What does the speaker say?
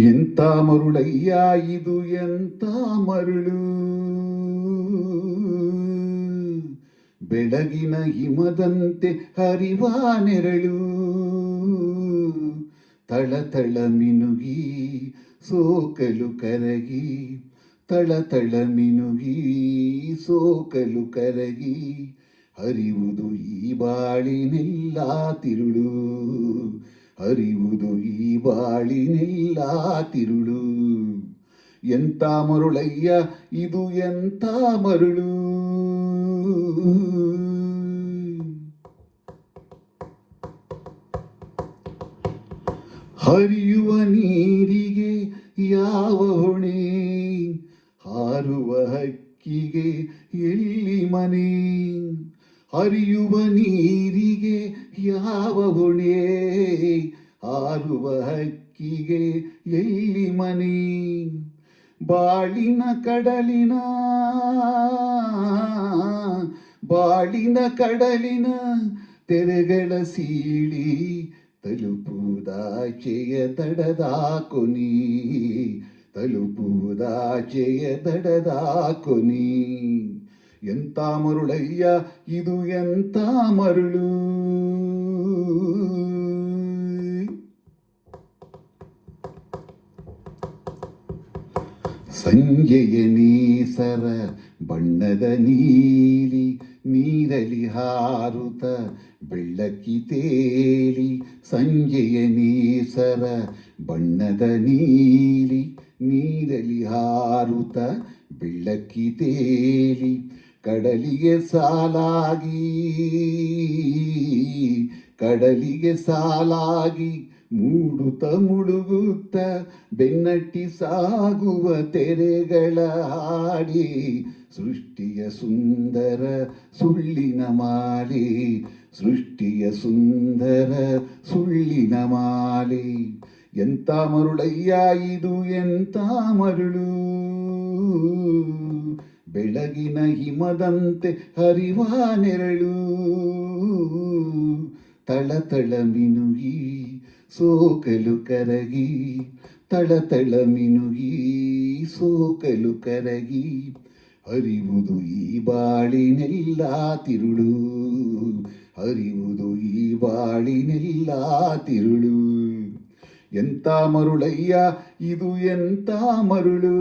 ಎಂತ ಮರುಳಯ್ಯ ಇದು ಎಂತ ಮರುಳು, ಬೆಳಗಿನ ಹಿಮದಂತೆ ಹರಿವ ನೆರಳು, ತಳತಳ ಮಿನುಗಿ ಸೋಕಲು ಕರಗಿ, ತಳತಳ ಮಿನುಗಿ ಸೋಕಲು ಕರಗಿ, ಹರಿವುದು ಈ ಬಾಳಿನೆಲ್ಲ ತಿರುಳು, ಹರಿವುದು ಈ ಬಾಳಿನೆಲ್ಲ ತಿರುಳು. ಎಂತ ಮರುಳಯ್ಯ ಇದು ಎಂತ ಮರುಳು. ಹರಿಯುವ ನೀರಿಗೆ ಯಾವ ಹೊಣೆ, ಹಾರುವ ಹಕ್ಕಿಗೆ ಎಲ್ಲಿ ಮನೆ, ಹರಿಯುವ ನೀರಿಗೆ ಯಾವ ಹೊಣೆ, ಹಾರುವ ಹಕ್ಕಿಗೆ ಎಲ್ಲಿ ಮನೆ, ಬಾಳಿನ ಕಡಲಿನ ತೆರೆಗಳ ಸೀಳಿ, ತಲುಪುವುದಾಚೆಯ ದಡದ ಕೊನಿ, ತಲುಪುವುದಾಚೆಯ ದಡದ ಕೊನಿ. ಎಂತ ಮರುಳಯ್ಯ ಇದು ಎಂತ ಮರುಳು. ಸಂಜೆಯ ನೀಸರ ಬಣ್ಣದ ನೀಲಿ, ನೀರಲಿ ಹಾರುತ್ತ ಬೆಳ್ಳಕ್ಕಿ ತೇಲಿ, ಸಂಜೆಯ ನೀಸರ ಬಣ್ಣದ ನೀಲಿ, ನೀರಲಿ ಹಾರುತ್ತ ಬೆಳ್ಳಕ್ಕಿ ತೇಲಿ, ಕಡಲಿಗೆ ಸಾಲಾಗಿ ಮೂಡುತ್ತ ಮುಳುಗುತ್ತ ಬೆನ್ನಟ್ಟಿ ಸಾಗುವ ತೆರೆಗಳ ಹಾಡಿ, ಸೃಷ್ಟಿಯ ಸುಂದರ ಸುಳ್ಳಿನ ಮಾಲೆ, ಸೃಷ್ಟಿಯ ಸುಂದರ ಸುಳ್ಳಿನ ಮಾಲೆ. ಎಂತ ಮರುಳಯ್ಯ ಇದು ಎಂತ ಮರುಳು, ಬೆಳಗಿನ ಹಿಮದಂತೆ ಹರಿವ ನೆರಳು, ತಳತಳ ಮಿನುಗಿ ಸೋಕಲು ಕರಗಿ, ತಳತಳ ಮಿನುಗಿ ಸೋಕಲು ಕರಗಿ, ಹರಿವುದು ಈ ಬಾಳಿನೆಲ್ಲ ತಿರುಳು, ಹರಿವುದು ಈ ಬಾಳಿನೆಲ್ಲ ತಿರುಳು. ಎಂತ ಮರುಳಯ್ಯ ಇದು ಎಂತ ಮರುಳು.